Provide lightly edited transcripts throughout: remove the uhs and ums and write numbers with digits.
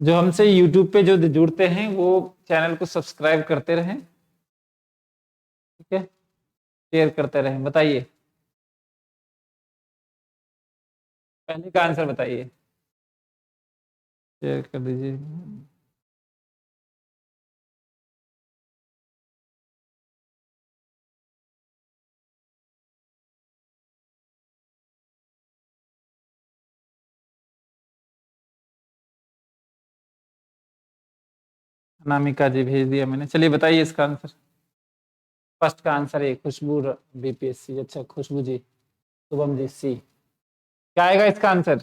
जो हमसे यूट्यूब पे जो जुड़ते हैं वो चैनल को सब्सक्राइब करते रहें, ठीक है, शेयर करते रहें। बताइए, पहले का आंसर बताइए, शेयर कर दीजिए। अनामिका जी भेज दिया मैंने। चलिए बताइए इसका आंसर। फर्स्ट का आंसर है खुशबू बीपीएससी। अच्छा खुशबू जी, शुभम जी सी। क्या आएगा इसका आंसर?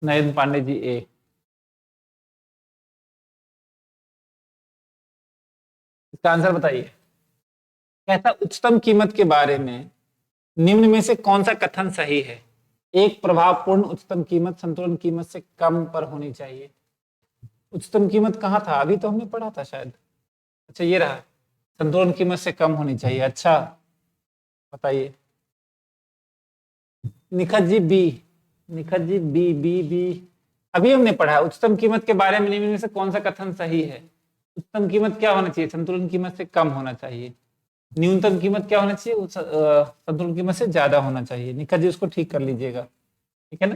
नयन पांडे जी ए। इसका आंसर बताइए। कहता उच्चतम कीमत के बारे में निम्न में से कौन सा कथन सही है? एक, प्रभावपूर्ण उच्चतम कीमत संतुलन कीमत से कम पर होनी चाहिए। उच्चतम कीमत कहाँ था? अभी तो हमने पढ़ा था शायद। अच्छा ये रहा, संतुलन कीमत से कम होनी चाहिए। अच्छा बताइए। निखत जी बी। निखत जी बी बी बी। अभी हमने पढ़ा है उच्चतम कीमत के बारे में निम्न में से कौन सा कथन सही है। उच्चतम कीमत क्या होना चाहिए? संतुलन कीमत से कम होना चाहिए। न्यूनतम कीमत क्या होना चाहिए? संतुलन कीमत से ज्यादा होना चाहिए। निखत जी उसको ठीक कर लीजिएगा, ठीक है ना।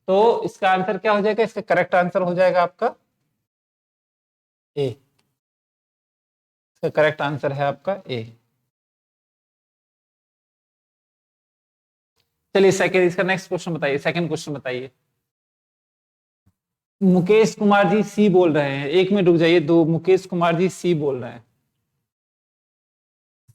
तो इसका आंसर क्या हो जाएगा? इसका करेक्ट आंसर हो जाएगा आपका ए। इसका करेक्ट आंसर है आपका ए। चलिए सेकंड, इसका नेक्स्ट क्वेश्चन बताइए, सेकंड क्वेश्चन बताइए। मुकेश कुमार जी सी बोल रहे हैं। एक मिनट रुक जाइए। दो, मुकेश कुमार जी सी बोल रहे हैं।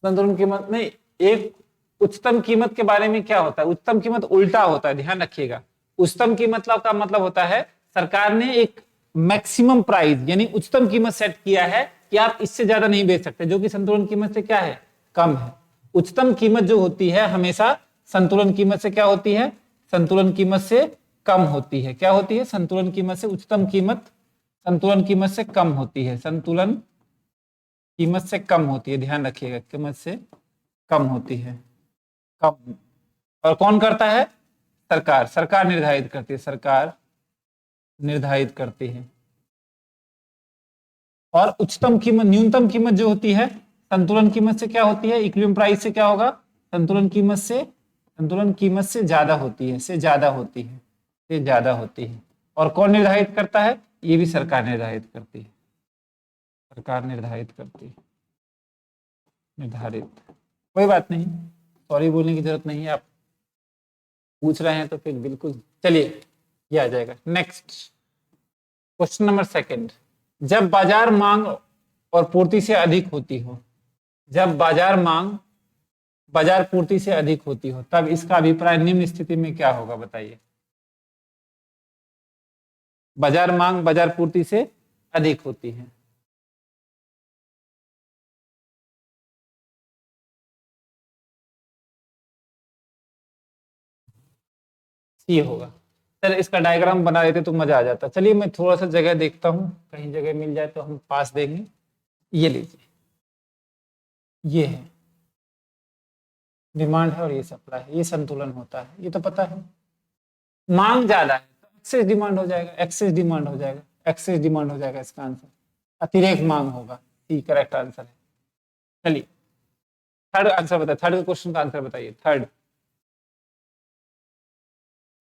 संतुलन कीमत नहीं, एक उच्चतम कीमत के बारे में क्या होता है? उच्चतम कीमत उल्टा होता है, ध्यान रखिएगा। उच्चतम कीमत का मतलब होता है सरकार ने एक मैक्सिमम प्राइस यानी उच्चतम कीमत सेट किया है कि आप इससे ज्यादा नहीं बेच सकते, जो कि संतुलन कीमत से क्या है? कम है। उच्चतम कीमत जो होती है हमेशा संतुलन कीमत से क्या होती है? संतुलन कीमत से कम होती है। क्या होती है? संतुलन कीमत से उच्चतम कीमत संतुलन कीमत से कम होती है। संतुलन कीमत से कम होती है, ध्यान रखिएगा, कीमत से कम होती है। कम। और कौन करता है? सरकार। सरकार निर्धारित करती है। सरकार निर्धारित करती है। और उच्चतम कीमत न्यूनतम कीमत जो होती है संतुलन कीमत से क्या होती है? इक्विलिब्रियम प्राइस से क्या होगा? संतुलन कीमत से ज्यादा होती है, से ज्यादा होती है, से ज्यादा होती है। और कौन निर्धारित करता है? ये भी सरकार निर्धारित करती है। सरकार निर्धारित करती है। निर्धारित। कोई बात नहीं, सॉरी बोलने की जरूरत नहीं है। आप पूछ रहे हैं तो फिर बिल्कुल। चलिए ये आ जाएगा। Next question number second. जब बाजार मांग और पूर्ति से अधिक होती हो, जब बाजार मांग बाजार पूर्ति से अधिक होती हो, तब इसका अभिप्राय निम्न स्थिति में क्या होगा? बताइए। बाजार मांग बाजार पूर्ति से अधिक होती है। सी होगा। चल इसका डायग्राम बना देते तो मजा आ जाता। चलिए मैं थोड़ा सा जगह देखता हूँ, कहीं जगह मिल जाए तो हम पास देंगे। ये लीजिए, ये है डिमांड है और ये सप्लाई है, ये संतुलन होता है, ये तो पता है। मांग ज्यादा है तो एक्सेस डिमांड हो जाएगा, एक्सेस डिमांड हो जाएगा, एक्सेस डिमांड हो जाएगा। इसका आंसर अतिरेक मांग होगा। सी करेक्ट आंसर है। चलिए थर्ड आंसर बताइए। थर्ड क्वेश्चन का आंसर बताइए। थर्ड,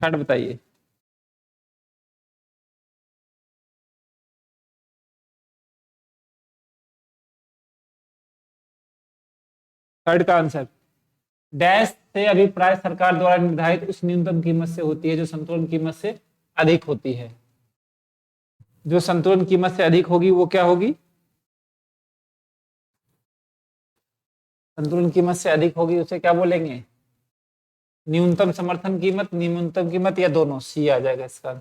थर्ड बताइए। थर्ड का आंसर डैश से अभिप्राय सरकार द्वारा निर्धारित उस न्यूनतम कीमत से होती है जो संतुलन कीमत से अधिक होती है। जो संतुलन कीमत से अधिक होगी वो क्या होगी? संतुलन कीमत से अधिक होगी उसे क्या बोलेंगे? न्यूनतम समर्थन कीमत, न्यूनतम कीमत, या दोनों। सी आ जाएगा इसका।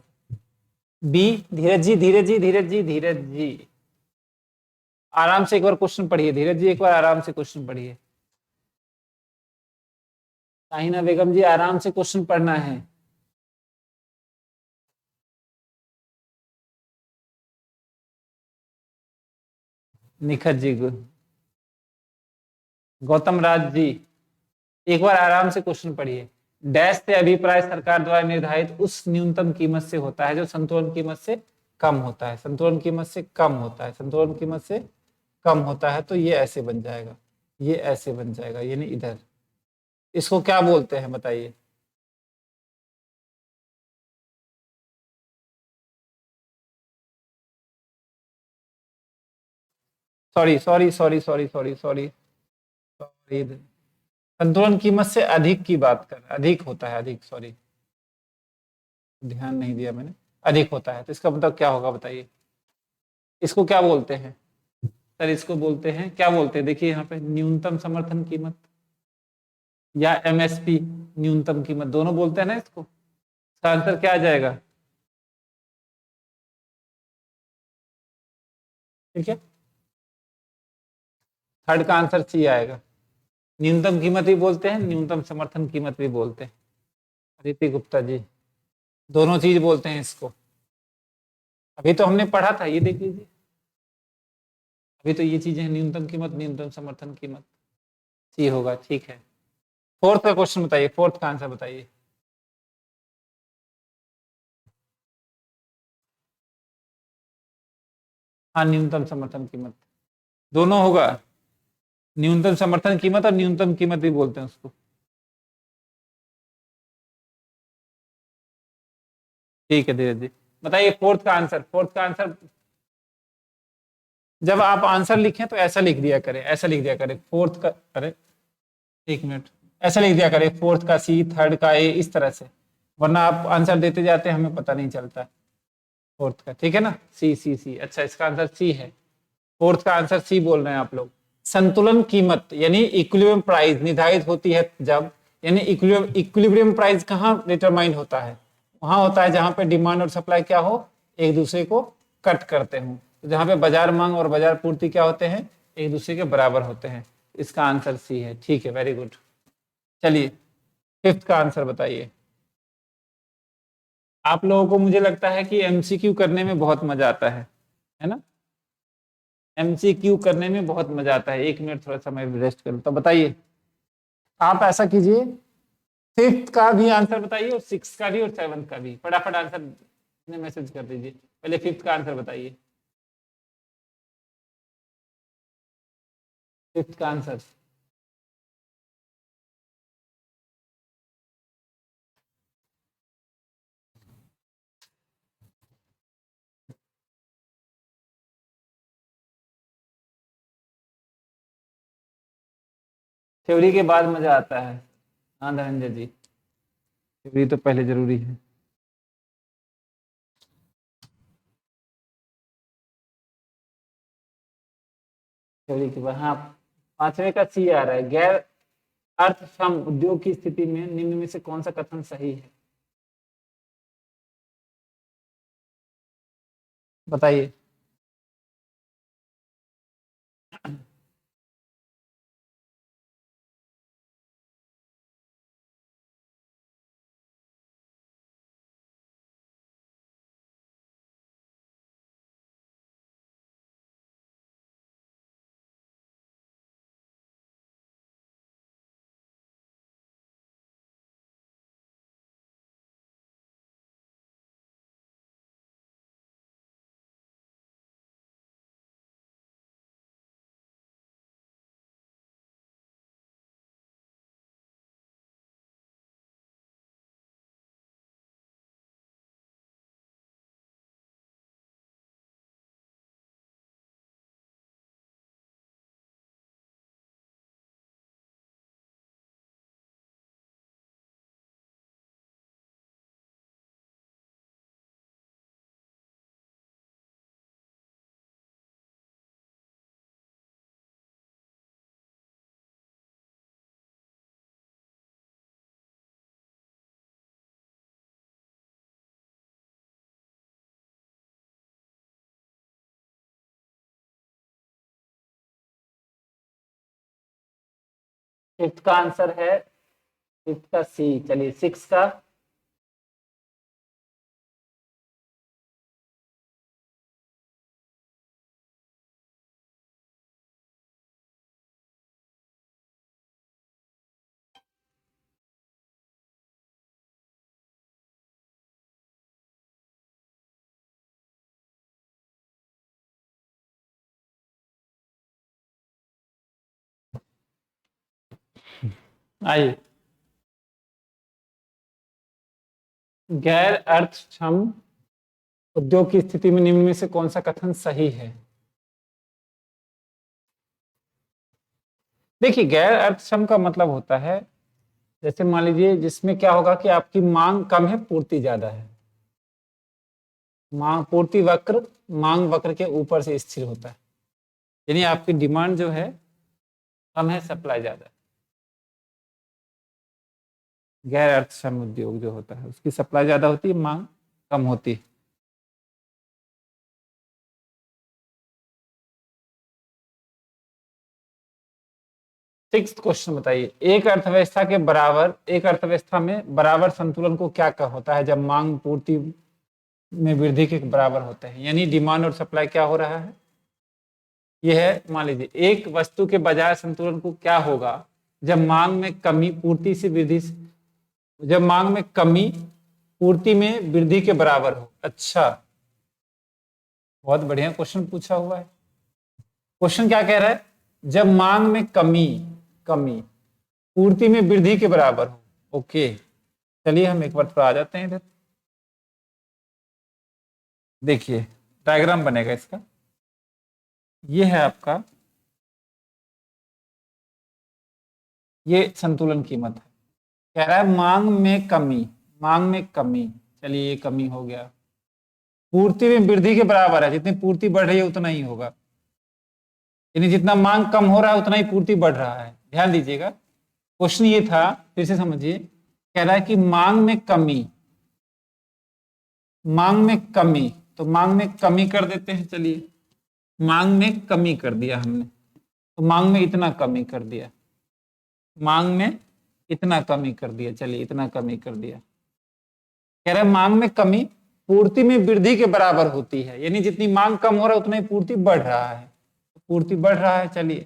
बी। धीरज जी, धीरज जी, धीरज जी, धीरज जी, आराम से एक बार क्वेश्चन पढ़िए। धीरज जी एक बार आराम से क्वेश्चन पढ़िए। शाहिना बेगम जी आराम से क्वेश्चन पढ़ना है। निखत जी, गौतम राज जी, एक बार आराम से क्वेश्चन पढ़िए। डैश से अभिप्राय सरकार द्वारा निर्धारित उस न्यूनतम कीमत से होता है जो संतुलन कीमत से कम होता है, संतुलन कीमत से कम होता है, संतुलन कीमत से कम होता है। तो ये ऐसे बन जाएगा, ये ऐसे बन जाएगा, यानी इधर। इसको क्या बोलते हैं बताइए? Sorry sorry sorry sorry sorry sorry sorry, संतुलन कीमत से अधिक की बात कर, अधिक होता है, अधिक, सॉरी, ध्यान नहीं दिया मैंने। अधिक होता है तो इसका मतलब क्या होगा बताइए? इसको क्या बोलते हैं सर? इसको बोलते हैं, क्या बोलते हैं? देखिए यहाँ पे न्यूनतम समर्थन कीमत या एमएसपी, न्यूनतम कीमत, दोनों बोलते हैं ना इसको। इसका आंसर क्या आ जाएगा? ठीक है, थर्ड का आंसर सी आएगा। न्यूनतम कीमत भी बोलते हैं, न्यूनतम समर्थन कीमत भी बोलते हैं। अदिति गुप्ता जी, दोनों चीज बोलते हैं इसको। अभी तो हमने पढ़ा था, ये देख लीजिए, अभी तो ये चीजें हैं, न्यूनतम कीमत, न्यूनतम समर्थन कीमत, सी होगा। ठीक है, फोर्थ का क्वेश्चन बताइए, फोर्थ का आंसर बताइए। हाँ, न्यूनतम समर्थन कीमत, दोनों होगा। न्यूनतम समर्थन कीमत और न्यूनतम कीमत भी बोलते हैं उसको। ठीक है धीरज जी, बताइए फोर्थ का आंसर, फोर्थ का आंसर। जब आप आंसर लिखें तो ऐसा लिख दिया करें, ऐसा लिख दिया करें फोर्थ का, अरे एक मिनट, ऐसा लिख दिया करें फोर्थ का सी, थर्ड का ए, इस तरह से, वरना आप आंसर देते जाते हैं, हमें पता नहीं चलता। फोर्थ का, ठीक है ना, सी सी सी, अच्छा इसका आंसर सी है। फोर्थ का आंसर सी बोल रहे हैं आप लोग। संतुलन कीमत यानी इक्विलिब्रियम प्राइस निर्धारित होती है जब, यानी इक्विलिब्रियम प्राइस कहाँ डिटरमाइन होता है? वहां होता है जहां पे डिमांड और सप्लाई क्या हो, एक दूसरे को कट करते हो। तो जहां पे बाजार मांग और बाजार पूर्ति क्या होते हैं, एक दूसरे के बराबर होते हैं। इसका आंसर सी है। ठीक है, वेरी गुड। चलिए फिफ्थ का आंसर बताइए। आप लोगों को मुझे लगता है कि एमसीक्यू करने में बहुत मजा आता है ना? एमसीक्यू करने में बहुत मजा आता है। एक मिनट थोड़ा सा मैं रेस्ट करूं, तो बताइए, आप ऐसा कीजिए, फिफ्थ का भी आंसर बताइए और सिक्स का भी और सेवंथ का भी, फटाफट आंसर मैसेज कर दीजिए। पहले फिफ्थ का आंसर बताइए, फिफ्थ का आंसर। थ्योरी के बाद मजा आता है। हाँ धनंजय जी, थ्योरी तो पहले जरूरी है। थ्योरी के बाद, हाँ, पांचवें का सी आ रहा है, गैर अर्थक्षम उद्योग की स्थिति में निम्न में से कौन सा कथन सही है? बताइए। फिफ्थ का आंसर है, फिफ्थ का सी। चलिए सिक्स का। आइए, गैर अर्थक्षम उद्योग की स्थिति में निम्न में से कौन सा कथन सही है? देखिए, गैर अर्थक्षम का मतलब होता है, जैसे मान लीजिए जिसमें क्या होगा कि आपकी मांग कम है, पूर्ति ज्यादा है। मांग पूर्ति वक्र मांग वक्र के ऊपर से स्थिर होता है, यानी आपकी डिमांड जो है कम है, सप्लाई ज्यादा है। गैर अर्थक्षम उद्योग जो होता है उसकी सप्लाई ज्यादा होती है, मांग कम होती है। सिक्स्थ क्वेश्चन बताइए, एक अर्थव्यवस्था के बराबर, एक अर्थव्यवस्था में बराबर संतुलन को क्या कहा होता है जब मांग पूर्ति में वृद्धि के बराबर होते हैं, यानी डिमांड और सप्लाई क्या हो रहा है, यह है। मान लीजिए एक वस्तु के बाजार संतुलन को क्या होगा जब मांग में कमी पूर्ति से वृद्धि, जब मांग में कमी पूर्ति में वृद्धि के बराबर हो। अच्छा, बहुत बढ़िया क्वेश्चन पूछा हुआ है। क्वेश्चन क्या कह रहा है, जब मांग में कमी कमी पूर्ति में वृद्धि के बराबर हो। ओके, चलिए हम एक बार थोड़ा आ जाते हैं इधर। देखिए डायग्राम बनेगा इसका, ये है आपका, ये संतुलन कीमत है। कह रहा है मांग में कमी, मांग में कमी, चलिए ये कमी हो गया, पूर्ति में वृद्धि के बराबर है, जितनी पूर्ति बढ़ रही है उतना ही होगा, यानी जितना मांग कम हो रहा है उतना ही पूर्ति बढ़ रहा है। ध्यान दीजिएगा, क्वेश्चन ये था, फिर से समझिए, कह रहा है कि मांग में कमी, मांग में कमी, तो मांग में कमी कर देते हैं। चलिए मांग में कमी कर दिया हमने, तो मांग में इतना कमी कर दिया, मांग में इतना कमी कर दिया, चलिए इतना कमी कर दिया। कह रहा है मांग में कमी पूर्ति में वृद्धि के बराबर होती है, यानी जितनी मांग कम हो रहा है उतना ही पूर्ति बढ़ रहा है, पूर्ति बढ़ रहा है। चलिए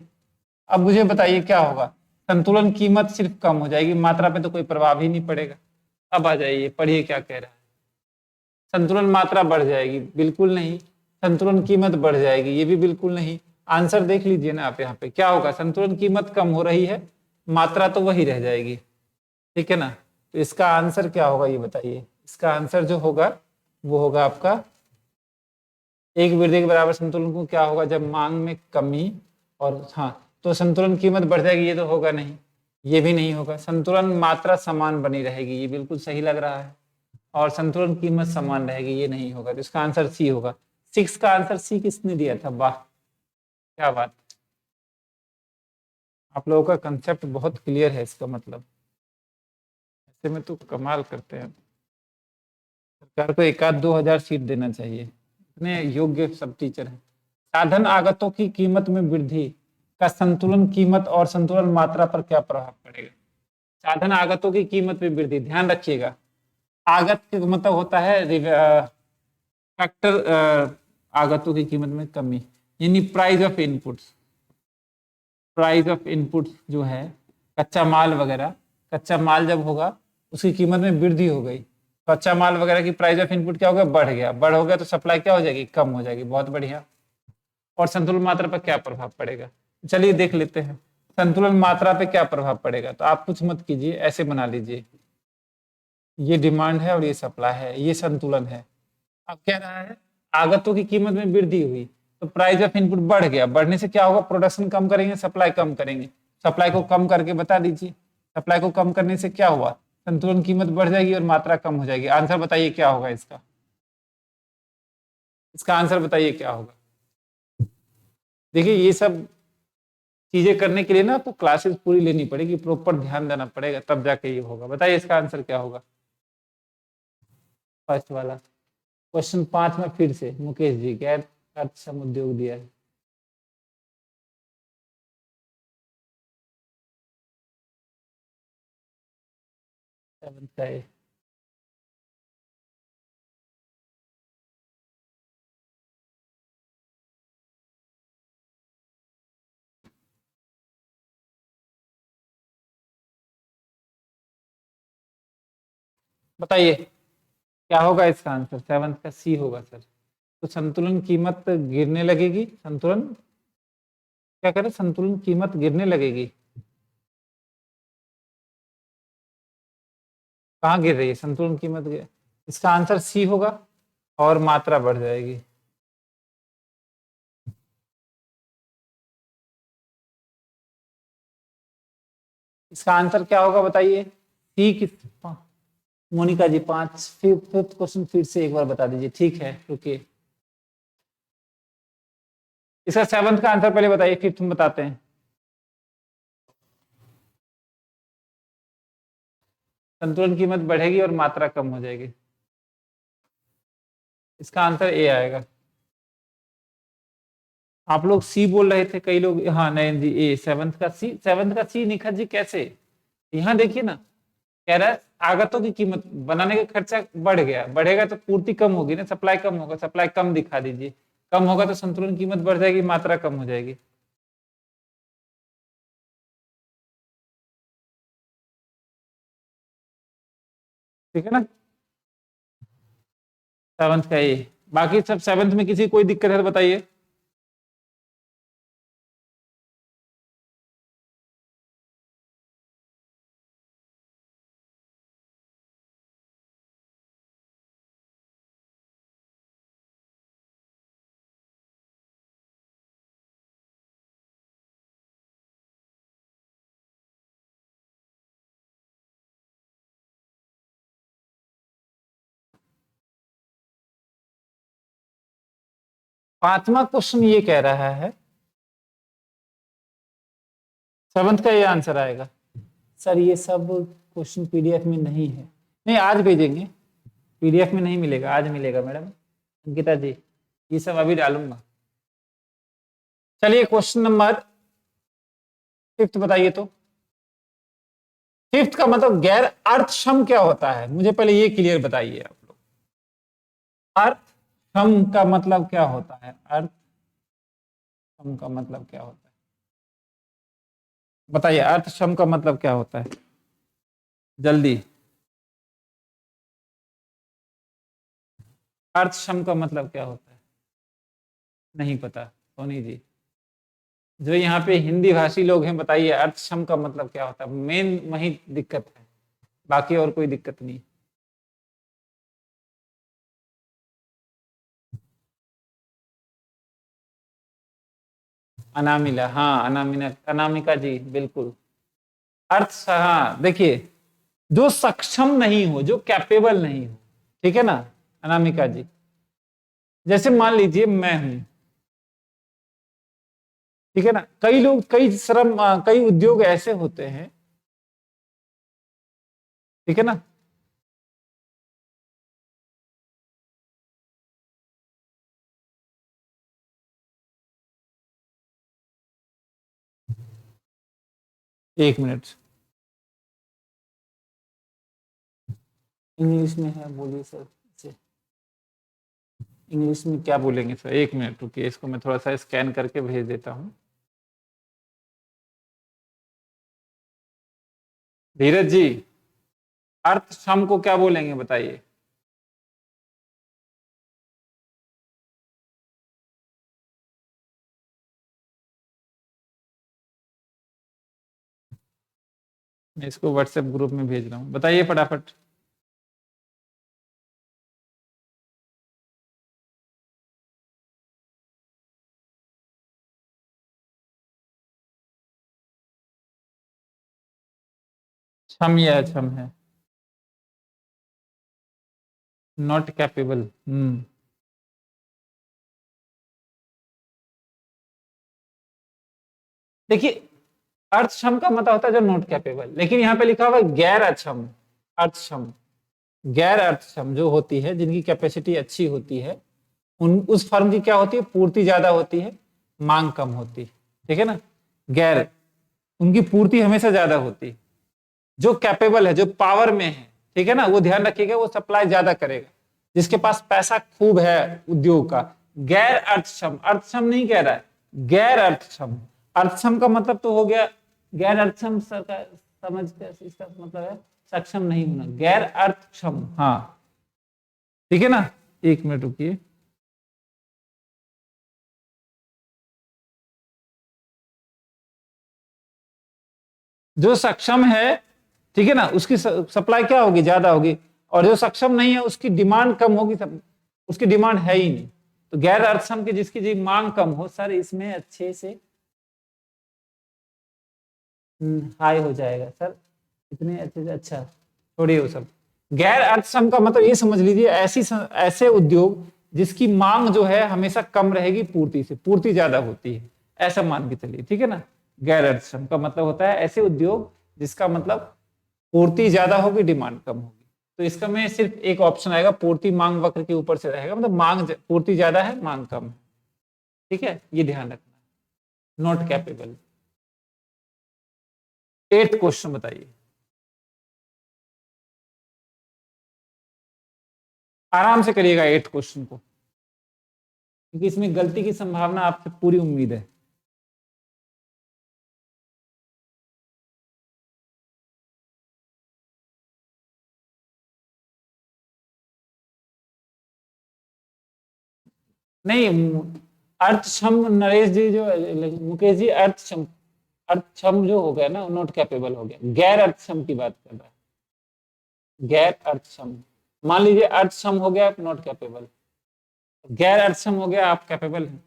अब मुझे बताइए क्या होगा, संतुलन कीमत सिर्फ कम हो जाएगी, मात्रा पे तो कोई प्रभाव ही नहीं पड़ेगा। अब आ जाइए, पढ़िए क्या कह रहा है, संतुलन मात्रा बढ़ जाएगी, बिल्कुल नहीं। संतुलन कीमत बढ़ जाएगी, ये भी बिल्कुल नहीं। आंसर देख लीजिए ना आप, यहाँ पे क्या होगा, संतुलन कीमत कम हो रही है, मात्रा तो वही रह जाएगी, ठीक है ना। तो इसका आंसर क्या होगा ये बताइए, इसका आंसर जो होगा वो होगा आपका, एक वृद्धि के बराबर संतुलन को क्या होगा जब मांग में कमी, और हाँ तो संतुलन कीमत बढ़ जाएगी, ये तो होगा नहीं, ये भी नहीं होगा। संतुलन मात्रा समान बनी रहेगी, ये बिल्कुल सही लग रहा है, और संतुलन कीमत समान रहेगी, ये नहीं होगा। तो इसका आंसर सी होगा। 6 का आंसर सी किसने दिया था, वाह क्या बात, आप लोगों का कंसेप्ट बहुत क्लियर है, इसका मतलब ऐसे में तो कमाल करते हैं। सरकार को 1,000-2,000 सीट देना चाहिए, इतने योग्य सब टीचर हैं। साधन आगतों की कीमत में वृद्धि का संतुलन कीमत और संतुलन मात्रा पर क्या प्रभाव पड़ेगा। साधन आगतों की कीमत में वृद्धि, ध्यान रखिएगा, आगत का मतलब होता है फैक्टर, आगतों की कीमत में कमी, यानी price of inputs, price of inputs जो है कच्चा माल वगैरह, कच्चा माल जब होगा उसकी कीमत में वृद्धि हो गई, कच्चा माल वगैरह की प्राइस ऑफ इनपुट क्या हो गया, बढ़ गया, बढ़ हो गया तो सप्लाई क्या हो जाएगी, कम हो जाएगी, बहुत बढ़िया। और संतुलन मात्रा पर क्या प्रभाव पड़ेगा, चलिए देख लेते हैं। संतुलन मात्रा पे क्या प्रभाव पड़ेगा, तो आप कुछ मत कीजिए, ऐसे बना लीजिए, ये डिमांड है और ये सप्लाई है, ये संतुलन है। अब कह रहा है आगतों की कीमत में वृद्धि हुई तो प्राइस ऑफ इनपुट बढ़ गया, बढ़ने से क्या होगा, प्रोडक्शन कम करेंगे, सप्लाई कम करेंगे, सप्लाई को कम करके बता दीजिए, सप्लाई को कम करने से क्या हुआ, संतुलन कीमत बढ़ जाएगी और मात्रा कम हो जाएगी। आंसर बताइए क्या होगा इसका, इसका आंसर बताइए क्या होगा। देखिए ये सब चीजें करने के लिए ना आपको क्लासेस पूरी लेनी पड़ेगी, प्रॉपर ध्यान देना पड़ेगा, तब जाके ये होगा। बताइए इसका आंसर क्या होगा, फर्स्ट वाला क्वेश्चन 5 में फिर से मुकेश जी, गैर अर्थक्षम उद्योग दिया है। सेवंथ का है। बताइए क्या होगा इसका आंसर, सेवंथ का सी होगा सर। तो संतुलन कीमत गिरने लगेगी, संतुलन क्या करें, संतुलन कीमत गिरने लगेगी, कहाँ गिर रही है? संतुलन कीमत गिर, इसका आंसर सी होगा और मात्रा बढ़ जाएगी। इसका आंसर क्या होगा बताइए? सी किस? मोनिका जी 5 फिफ्थ क्वेश्चन फिर से एक बार बता दीजिए। ठीक है रुकिए, इसका सेवंथ का आंसर पहले बताइए, फिफ्थ में बताते हैं। संतुलन कीमत बढ़ेगी और मात्रा कम हो जाएगी। इसका आंसर ए आएगा। आप लोग सी बोल रहे थे, कई लोग, हाँ नयन जी ए, सेवंथ का सी, सेवंथ का सी। निखत जी कैसे? यहाँ देखिए ना, कह रहा है आगतों की कीमत बनाने का खर्चा बढ़ गया, बढ़ेगा तो पूर्ति कम होगी ना, सप्लाई कम होगा, सप्लाई कम दिखा दीजिए, कम होगा तो संतुलन कीमत बढ़ जाएगी, मात्रा कम हो जाएगी। ठीक है ना, सेवंथ का ए। बाकी सब सेवंथ में किसी कोई दिक्कत है तो बताइए। पांचवा क्वेश्चन ये कह रहा है, सेवंथ का ये आंसर आएगा। सर ये सब क्वेश्चन पीडीएफ में नहीं है। नहीं, आज भेजेंगे, पीडीएफ में नहीं मिलेगा, आज मिलेगा मैडम अंकिता जी, ये सब अभी डालूंगा। चलिए क्वेश्चन नंबर फिफ्थ बताइए तो। फिफ्थ का मतलब गैर अर्थक्षम क्या होता है, मुझे पहले ये क्लियर बताइए आप लोग। अर्थक्षम का मतलब क्या होता है? अर्थक्षम का मतलब क्या होता है बताइए, अर्थक्षम का मतलब क्या होता है? जल्दी। अर्थक्षम का मतलब क्या होता है? नहीं पता सोनी जी? जो यहाँ पे हिंदी भाषी लोग हैं बताइए, अर्थक्षम का मतलब क्या होता है? मेन वही दिक्कत है, बाकी और कोई दिक्कत नहीं। अनामिला, हाँ अनामिना, अनामिका जी बिल्कुल। अर्थ, हाँ देखिए, जो सक्षम नहीं हो, जो कैपेबल नहीं हो, ठीक है ना अनामिका जी? जैसे मान लीजिए मैं हूं, ठीक है ना, कई लोग, कई श्रम, कई उद्योग ऐसे होते हैं, ठीक है ना। एक मिनट, इंग्लिश में है बोलिए सर। इंग्लिश में क्या बोलेंगे सर? एक मिनट रुकिए, इसको मैं थोड़ा सा स्कैन करके भेज देता हूँ। धीरज जी, अर्थ सम को क्या बोलेंगे बताइए? मैं इसको व्हाट्सएप ग्रुप में भेज रहा हूँ, बताइए फटाफट। क्षम या अक्षम है? Not capable. देखिए, अर्थक्षम का मतलब होता है जो नॉट कैपेबल, लेकिन यहाँ पे लिखा हुआ है गैर अक्षम। अर्थक्षम, गैर अर्थक्षम जो होती है, जिनकी कैपेसिटी अच्छी होती है, उन उस फर्म की क्या होती है, पूर्ति ज्यादा होती है, मांग कम होती है, ठीक है ना। गैर, उनकी पूर्ति हमेशा ज्यादा होती है। जो कैपेबल है, जो पावर में है, ठीक है ना, वो ध्यान रखिएगा, वो सप्लाई ज्यादा करेगा, जिसके पास पैसा खूब है उद्योग का। गैर अर्थक्षम, अर्थक्षम नहीं कह रहा है, गैर अर्थक्षम। अर्थक्षम का मतलब तो हो गया, गैर अर्थक्षम सरकार समझ के, इसका मतलब है सक्षम नहीं होना, गैर अर्थक्षम। हाँ ठीक है ना, एक मिनट रुकिए। जो सक्षम है, ठीक है ना, उसकी सप्लाई क्या होगी, ज्यादा होगी, और जो सक्षम नहीं है उसकी डिमांड कम होगी, उसकी डिमांड है ही नहीं। तो गैर अर्थसम की जिसकी जी मांग कम हो, सर इसमें अच्छे से हाई हो जाएगा सर, इतने अच्छे से, अच्छा छोड़िए वो सब। गैर अर्थसम का मतलब ये समझ लीजिए ऐसे उद्योग जिसकी मांग जो है हमेशा कम रहेगी पूर्ति से, पूर्ति ज्यादा होती है, ऐसा मान के चलिए, ठीक है ना। गैर अर्थसम का मतलब होता है ऐसे उद्योग जिसका मतलब पूर्ति ज्यादा होगी, डिमांड कम होगी। तो इसका में सिर्फ एक ऑप्शन आएगा, पूर्ति मांग वक्र के ऊपर से रहेगा, मतलब पूर्ति ज्यादा है, मांग कम है, ठीक है, ये ध्यान रखना। Not capable. 8th क्वेश्चन बताइए, आराम से करिएगा 8th क्वेश्चन को, क्योंकि इसमें गलती की संभावना आपसे पूरी उम्मीद है। नहीं, अर्थक्षम नरेश जी जो, मुकेश जी, अर्थक्षम, अर्थक्षम जो हो गया ना नॉट कैपेबल हो गया, गैर अर्थक्षम की बात कर रहा है, गैर अर्थक्षम। मान लीजिए अर्थक्षम हो गया आप नॉट कैपेबल, गैर अर्थक्षम हो गया आप कैपेबल हैं,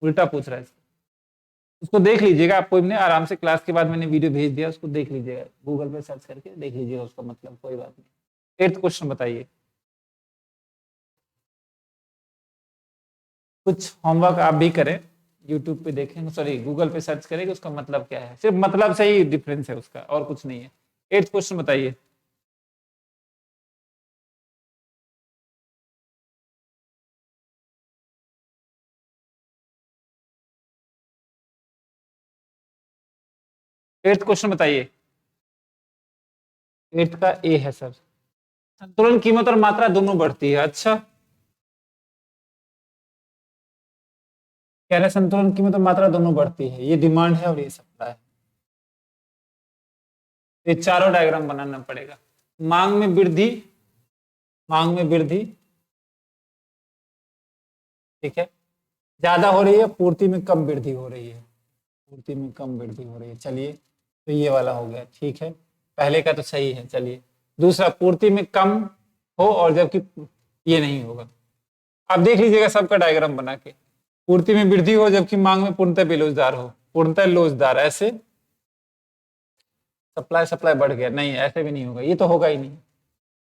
उल्टा पूछ रहा है। उसको देख लीजिएगा, आपको इतने आराम से क्लास के बाद मैंने वीडियो भेज दिया, उसको देख लीजिएगा, गूगल पे सर्च करके देख लीजिएगा उसका मतलब, कोई बात नहीं। 8th क्वेश्चन बताइए, कुछ होमवर्क आप भी करें, यूट्यूब पे देखें, सॉरी गूगल पे सर्च करें कि उसका मतलब क्या है, सिर्फ मतलब से ही डिफरेंस है उसका, और कुछ नहीं है। 8th क्वेश्चन बताइए, एट्थ क्वेश्चन बताइए। 8th का ए है सर, संतुलन कीमत और मात्रा दोनों बढ़ती है। अच्छा, कह रहे संतुलन कीमत और मात्रा दोनों बढ़ती है, ये डिमांड है और ये सप्लाई है। ये चारों डायग्राम बनाना पड़ेगा। मांग में वृद्धि, मांग में वृद्धि, ठीक है, ज्यादा हो रही है, पूर्ति में कम वृद्धि हो रही है, पूर्ति में कम वृद्धि हो रही है। चलिए, तो ये वाला हो गया, ठीक है, पहले का तो सही है। चलिए, दूसरा, पूर्ति में कम हो और जबकि ये नहीं होगा। आप देख लीजिएगा सबका डायग्राम बना के, पूर्ति में वृद्धि हो जबकि मांग में पूर्णतः बेलोजदार हो, पूर्णतः लोजदार, ऐसे सप्लाई सप्लाई बढ़ गया, नहीं ऐसे भी नहीं होगा, ये तो होगा ही नहीं।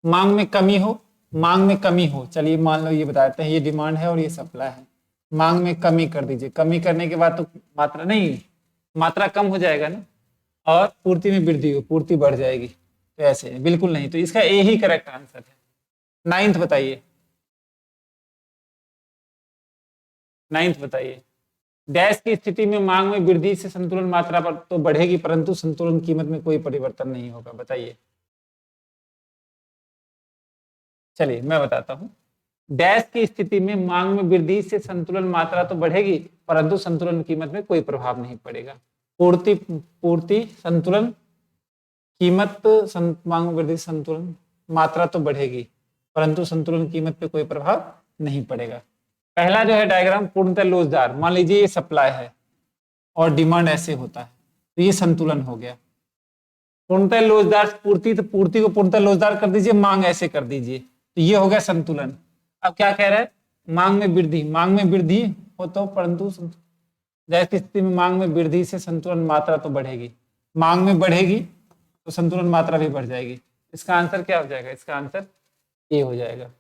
मांग में कमी हो, मांग में कमी हो, चलिए मान लो ये बताते हैं, ये डिमांड है और ये सप्लाई है, मांग में कमी कर दीजिए, कमी करने के बाद तो मात्रा नहीं, मात्रा कम हो जाएगा ना, और पूर्ति में वृद्धि हो, पूर्ति बढ़ जाएगी, तो ऐसे बिल्कुल नहीं, तो इसका ए ही करेक्ट आंसर है। 9th बताइए, 9th बताइए, डैश की स्थिति में मांग में वृद्धि से संतुलन मात्रा पर तो बढ़ेगी, परंतु संतुलन कीमत में कोई परिवर्तन नहीं होगा, बताइए। चलिए मैं बताता हूं, डैश की स्थिति में मांग में वृद्धि से संतुलन मात्रा तो बढ़ेगी, परंतु संतुलन कीमत में कोई प्रभाव नहीं पड़ेगा। पूर्ति पूर्ति संतुलन कीमत, मांग में वृद्धि संतुलन मात्रा तो बढ़ेगी, परंतु संतुलन कीमत पे कोई प्रभाव नहीं पड़ेगा। पहला जो है डायग्राम पूर्णतः लोजदार, मान लीजिए ये सप्लाई है और डिमांड ऐसे होता है, तो ये संतुलन हो गया। पूर्णतः लोजदार पूर्ति, तो पूर्ति को पूर्णतः लोजदार कर दीजिए, मांग ऐसे कर दीजिए, तो ये हो गया संतुलन। अब क्या कह रहा है, मांग में वृद्धि, मांग में वृद्धि हो तो, परंतु जैसी स्थिति में मांग में वृद्धि से संतुलन मात्रा तो बढ़ेगी, मांग में बढ़ेगी तो संतुलन मात्रा भी बढ़ जाएगी। इसका आंसर क्या हो जाएगा, इसका आंसर ए हो जाएगा।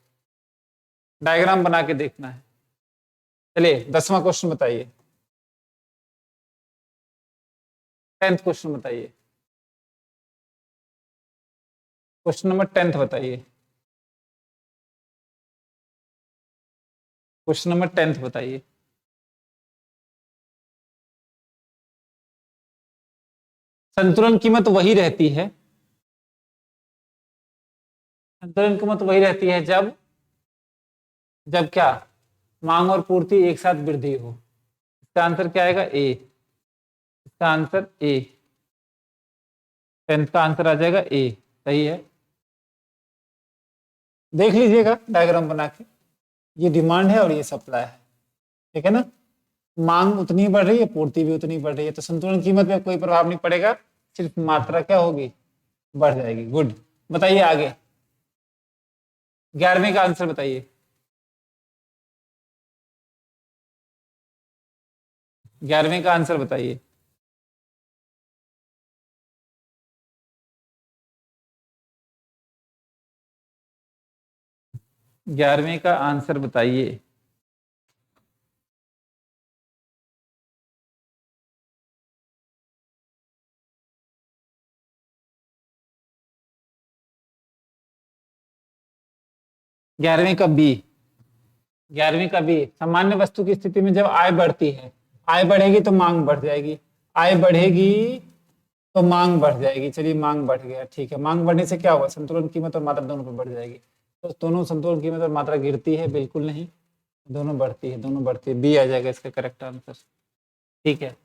डायग्राम बना के देखना है। चलिए 10वां क्वेश्चन बताइए, 10th क्वेश्चन बताइए, क्वेश्चन नंबर 10th बताइए, क्वेश्चन नंबर 10th बताइए। संतुलन कीमत वही रहती है, संतुलन कीमत वही रहती है जब, जब क्या, मांग और पूर्ति एक साथ वृद्धि हो। इसका आंसर क्या आएगा, ए, इसका आंसर ए, 10th का आंसर आ जाएगा ए, सही है। देख लीजिएगा डायग्राम बना के, ये डिमांड है और ये सप्लाई है, ठीक है ना, मांग उतनी बढ़ रही है, पूर्ति भी उतनी बढ़ रही है, तो संतुलन कीमत में कोई प्रभाव नहीं पड़ेगा, सिर्फ मात्रा क्या होगी, बढ़ जाएगी। गुड। बताइए आगे, 11वें का आंसर बताइए। 11वें का आंसर बताइए। 11वें का आंसर बताइए। ग्यारहवीं का बी। 11वीं का बी, सामान्य वस्तु की स्थिति में जब आय बढ़ती है, आय बढ़ेगी तो मांग बढ़ जाएगी, आय बढ़ेगी तो मांग बढ़ जाएगी। चलिए मांग बढ़ गया, ठीक है। मांग बढ़ने से क्या होगा, संतुलन कीमत और मात्रा दोनों पर बढ़ जाएगी। तो दोनों संतुलन कीमत और मात्रा गिरती है, बिल्कुल नहीं, दोनों बढ़ती है, दोनों बढ़ती है। बी आ जाएगा इसका करेक्ट आंसर। ठीक है,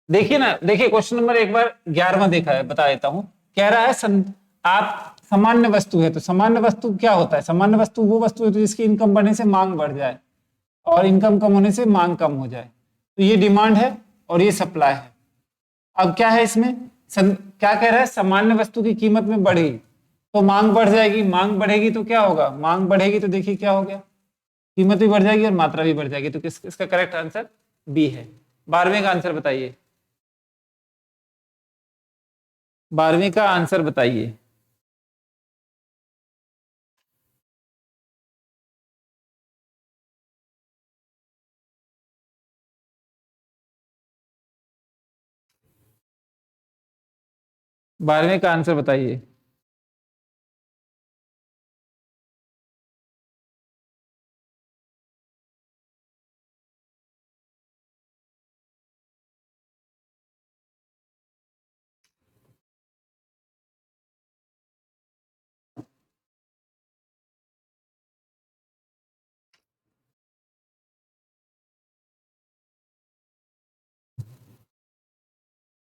देखिए ना, देखिए क्वेश्चन नंबर एक बार 11वां देखा है, बता देता हूं। कह रहा है आप सामान्य वस्तु है, तो सामान्य वस्तु क्या होता है, सामान्य वस्तु वो वस्तु है तो जिसकी इनकम बढ़ने से मांग बढ़ जाए और इनकम कम होने से मांग कम हो जाए। तो ये डिमांड है और ये सप्लाई है। अब क्या है इसमें, क्या कह रहा है, सामान्य वस्तु की कीमत में बढ़ी तो मांग बढ़ जाएगी, मांग बढ़ेगी तो क्या होगा, मांग बढ़ेगी तो देखिए क्या हो गया, कीमत भी बढ़ जाएगी और मात्रा भी बढ़ जाएगी। तो इसका करेक्ट आंसर बी है। 12वें का आंसर बताइए। 12वें का आंसर बताइए। बारहवें का आंसर बताइए।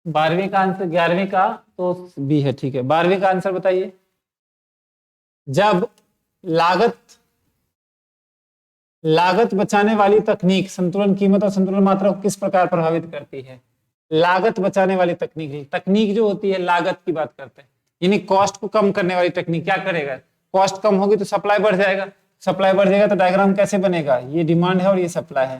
बारहवीं का आंसर, 11वीं का तो बी है, ठीक है। 12वीं का आंसर बताइए। जब लागत लागत बचाने वाली तकनीक संतुलन कीमत और संतुलन मात्रा को किस प्रकार प्रभावित करती है। लागत बचाने वाली तकनीक, तकनीक जो होती है लागत की बात करते हैं, यानी कॉस्ट को कम करने वाली तकनीक क्या करेगा, कॉस्ट कम होगी तो सप्लाई बढ़ जाएगा, सप्लाई बढ़ जाएगा तो डायग्राम कैसे बनेगा, ये डिमांड है और ये सप्लाई है,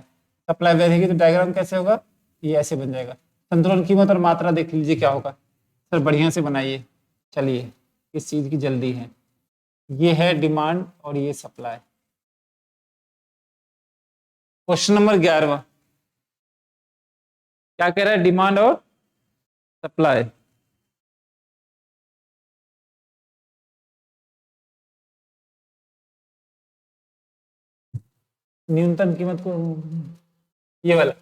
सप्लाई बढ़ेगी तो डायग्राम कैसे होगा, ये ऐसे बन जाएगा। संतुलन कीमत और मात्रा देख लीजिए क्या होगा। सर बढ़िया से बनाइए, चलिए किस चीज की जल्दी है, ये है डिमांड और ये सप्लाई। क्वेश्चन नंबर 11वां क्या कह रहा है, डिमांड और सप्लाई। न्यूनतम कीमत को, ये वाला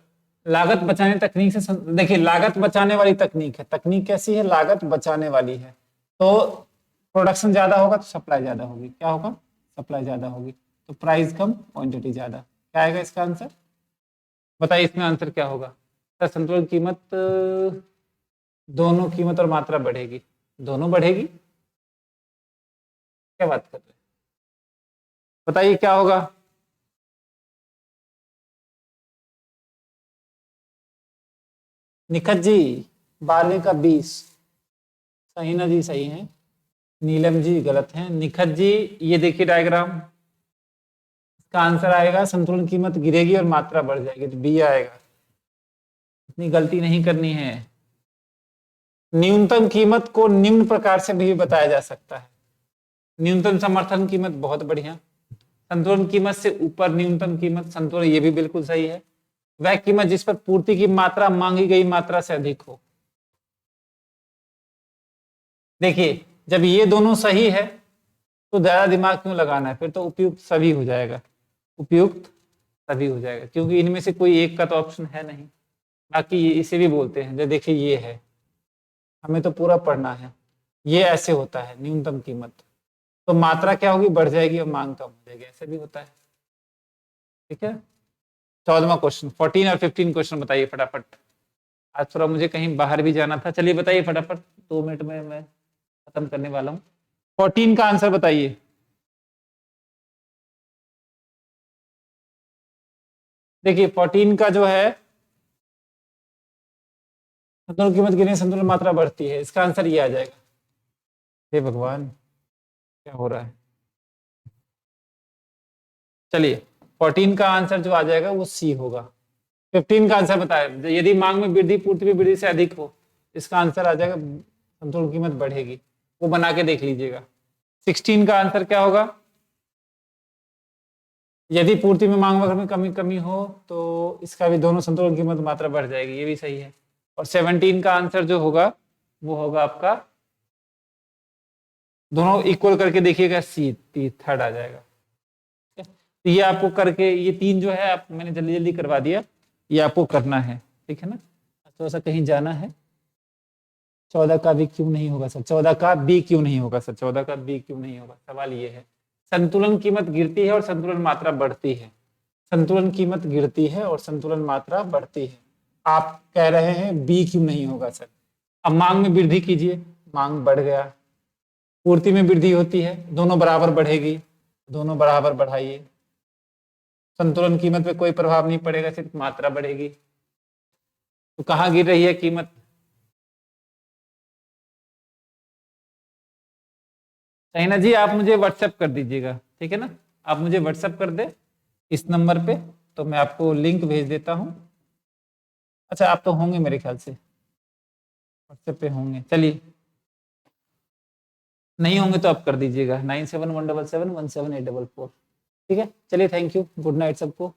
लागत बचाने तकनीक से देखिए लागत बचाने वाली तकनीक है, तकनीक कैसी है, लागत बचाने वाली है। तो प्रोडक्शन ज्यादा होगा तो सप्लाई ज्यादा होगी, क्या होगा, सप्लाई ज्यादा होगी, तो प्राइस कम क्वांटिटी ज्यादा। क्या आएगा इसका आंसर, बताइए इसमें आंसर क्या होगा। सर संतुलन कीमत, दोनों कीमत और मात्रा बढ़ेगी, दोनों बढ़ेगी, क्या बात कर रहे हैं, बताइए क्या होगा। निखत जी 12 का 20, सही ना जी, सही है। नीलम जी गलत है। निखत जी ये देखिए डायग्राम, इसका आंसर आएगा संतुलन कीमत गिरेगी और मात्रा बढ़ जाएगी, तो बी आएगा। इतनी गलती नहीं करनी है। न्यूनतम कीमत को निम्न प्रकार से भी बताया जा सकता है। न्यूनतम समर्थन कीमत बहुत बढ़िया, संतुलन कीमत से ऊपर न्यूनतम कीमत, संतुलन ये भी बिल्कुल सही है। वह कीमत जिस पर पूर्ति की मात्रा मांगी गई मात्रा से अधिक हो। देखिए जब ये दोनों सही है तो ज्यादा दिमाग क्यों लगाना है, फिर तो उपयुक्त सभी हो जाएगा, उपयुक्त सभी हो जाएगा, क्योंकि इनमें से कोई एक का तो ऑप्शन है नहीं। बाकी ये इसे भी बोलते हैं, जो देखिए ये है, हमें तो पूरा पढ़ना है। ये ऐसे होता है न्यूनतम कीमत, तो मात्रा क्या होगी, बढ़ जाएगी और मांग कम हो जाएगी, ऐसे भी होता है। ठीक है, 14वां क्वेश्चन, 14 और 15 क्वेश्चन बताइए फटाफट। आज थोड़ा मुझे कहीं बाहर भी जाना था, चलिए बताइए फटाफट, 2 मिनट में मैं खत्म करने वाला हूँ। 14 का आंसर बताइए। देखिए 14 का जो है, संतुलन कीमत गिरने संतुलन मात्रा बढ़ती है, इसका आंसर ये आ जाएगा। हे भगवान, क्या हो रहा है। चलिए 14 का आंसर जो आ जाएगा वो सी होगा। 15 का आंसर बताए, यदि मांग में वृद्धि पूर्ति में वृद्धि से अधिक हो, इसका आंसर आ जाएगा संतुलन कीमत बढ़ेगी। वो बना के देख लीजिएगा। 16 का आंसर क्या होगा, यदि पूर्ति में मांग वक्र में कमी हो तो इसका भी दोनों संतुलन कीमत मात्रा बढ़ जाएगी, ये भी सही है। और 17 का आंसर जो होगा वो होगा आपका, दोनों इक्वल करके देखिएगा, सी थर्ड आ जाएगा। तो ये आपको करके, ये 3 जो है आप, मैंने जल्दी जल्दी करवा दिया, ये आपको करना है, ठीक है ना। थोड़ा सा कहीं जाना है। 14 का भी क्यों नहीं होगा सर, 14 का बी क्यों नहीं होगा सर, 14 का बी क्यों नहीं होगा, सवाल ये है। संतुलन कीमत गिरती है और संतुलन मात्रा बढ़ती है, संतुलन कीमत गिरती है और संतुलन मात्रा बढ़ती है। आप कह रहे हैं बी क्यों नहीं होगा सर। अब मांग में वृद्धि कीजिए, मांग बढ़ गया, पूर्ति में वृद्धि होती है, दोनों बराबर बढ़ेगी, दोनों बराबर बढ़ाइए, संतुलन कीमत पे कोई प्रभाव नहीं पड़ेगा, सिर्फ मात्रा बढ़ेगी। तो कहाँ गिर रही है कीमत, सहीना जी आप मुझे व्हाट्सएप कर दीजिएगा, ठीक है ना। आप मुझे व्हाट्सएप कर दे इस नंबर पे, तो मैं आपको लिंक भेज देता हूँ। अच्छा आप तो होंगे मेरे ख्याल से, व्हाट्सएप पे होंगे। चलिए नहीं होंगे तो आप कर दीजिएगा 9717771784। ठीक है, चलिए थैंक यू, गुड नाइट सबको।